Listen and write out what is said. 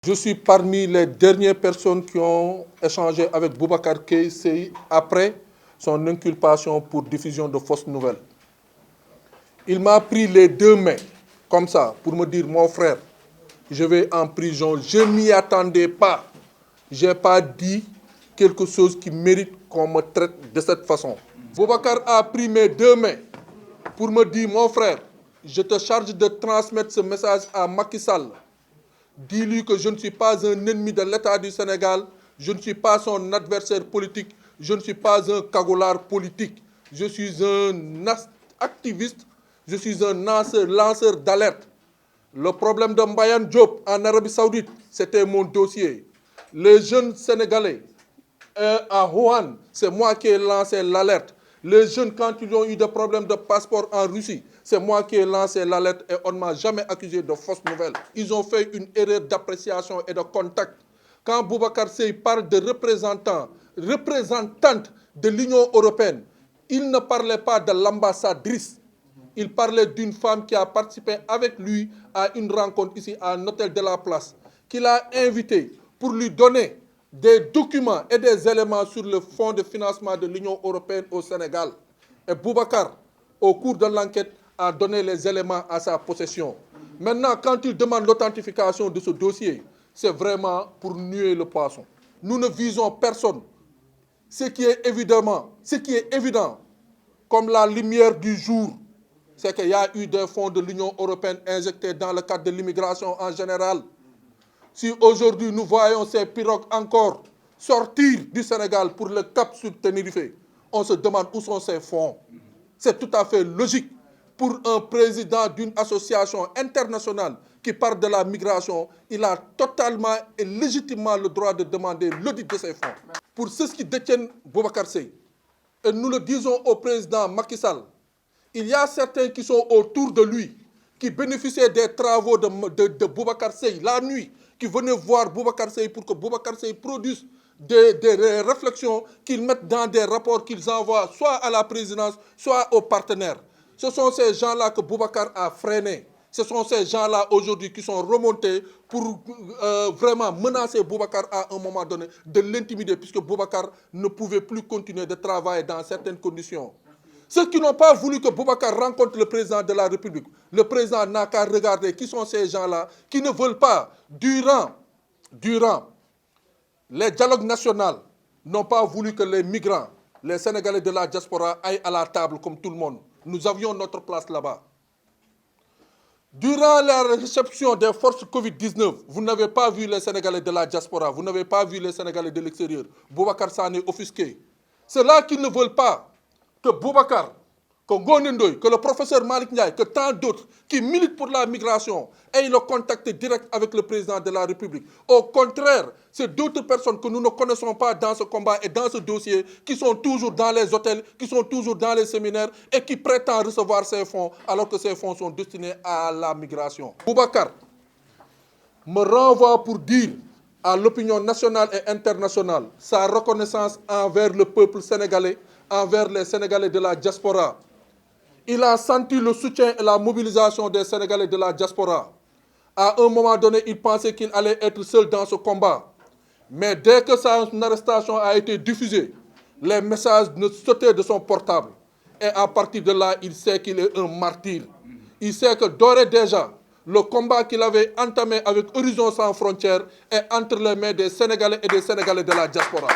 Je suis parmi les dernières personnes qui ont échangé avec Boubacar Keïta après son inculpation pour diffusion de fausses nouvelles. Il m'a pris les deux mains, comme ça, pour me dire, mon frère, je vais en prison. Je ne m'y attendais pas. Je n'ai pas dit quelque chose qui mérite qu'on me traite de cette façon. Boubacar a pris mes deux mains pour me dire, mon frère, je te charge de transmettre ce message à Macky Sall. Dis-lui que je ne suis pas un ennemi de l'État du Sénégal, je ne suis pas son adversaire politique, je ne suis pas un cagoulard politique. Je suis un activiste, je suis un lanceur d'alerte. Le problème de Mbayane Diop en Arabie Saoudite, c'était mon dossier. Les jeunes Sénégalais à Wuhan, c'est moi qui ai lancé l'alerte. Les jeunes, quand ils ont eu des problèmes de passeport en Russie, c'est moi qui ai lancé l'alerte et on ne m'a jamais accusé de fausses nouvelles. Ils ont fait une erreur d'appréciation et de contact. Quand Boubacar Seye parle de représentante de l'Union européenne, il ne parlait pas de l'ambassadrice. Il parlait d'une femme qui a participé avec lui à une rencontre ici à un hôtel de la place, qu'il a invité pour lui donner des documents et des éléments sur le fonds de financement de l'Union européenne au Sénégal. Et Boubacar, au cours de l'enquête, a donné les éléments à sa possession. Maintenant, quand il demande l'authentification de ce dossier, c'est vraiment pour nuer le poisson. Nous ne visons personne. Ce qui est évident, comme la lumière du jour, c'est qu'il y a eu des fonds de l'Union européenne injectés dans le cadre de l'immigration en général. Si aujourd'hui nous voyons ces pirogues encore sortir du Sénégal pour le Cap sur Tenerife, on se demande où sont ces fonds. C'est tout à fait logique pour un président d'une association internationale qui parle de la migration. Il a totalement et légitimement le droit de demander l'audit de ces fonds. Pour ceux qui détiennent Boubacar Seye, et nous le disons au président Macky Sall, il y a certains qui sont autour de lui, qui bénéficiaient des travaux de Boubacar Seye la nuit, qui venaient voir Boubacar Seye pour que Boubacar Seye produise des réflexions qu'ils mettent dans des rapports qu'ils envoient soit à la présidence, soit aux partenaires. Ce sont ces gens-là que Boubacar a freinés. Ce sont ces gens-là aujourd'hui qui sont remontés pour vraiment menacer Boubacar à un moment donné, de l'intimider, puisque Boubacar ne pouvait plus continuer de travailler dans certaines conditions. Ceux qui n'ont pas voulu que Boubacar rencontre le président de la République, le président n'a qu'à regarder qui sont ces gens-là qui ne veulent pas, durant les dialogues nationaux, n'ont pas voulu que les migrants, les Sénégalais de la diaspora aillent à la table comme tout le monde. Nous avions notre place là-bas. Durant la réception des forces Covid-19, vous n'avez pas vu les Sénégalais de la diaspora, vous n'avez pas vu les Sénégalais de l'extérieur. Boubacar s'en est offusqué. C'est là qu'ils ne veulent pas que Boubacar, que Ngoné, que le professeur Malick Ndiaye, que tant d'autres qui militent pour la migration aient le contact direct avec le président de la République. Au contraire, c'est d'autres personnes que nous ne connaissons pas dans ce combat et dans ce dossier qui sont toujours dans les hôtels, qui sont toujours dans les séminaires et qui prétendent recevoir ces fonds alors que ces fonds sont destinés à la migration. Boubacar me renvoie pour dire à l'opinion nationale et internationale sa reconnaissance envers le peuple sénégalais, envers les Sénégalais de la diaspora. Il a senti le soutien et la mobilisation des Sénégalais de la diaspora. À un moment donné, il pensait qu'il allait être seul dans ce combat. Mais dès que son arrestation a été diffusée, les messages ne sautaient de son portable. Et à partir de là, il sait qu'il est un martyr. Il sait que d'ores et déjà, le combat qu'il avait entamé avec Horizon sans frontières est entre les mains des Sénégalais et des Sénégalais de la diaspora.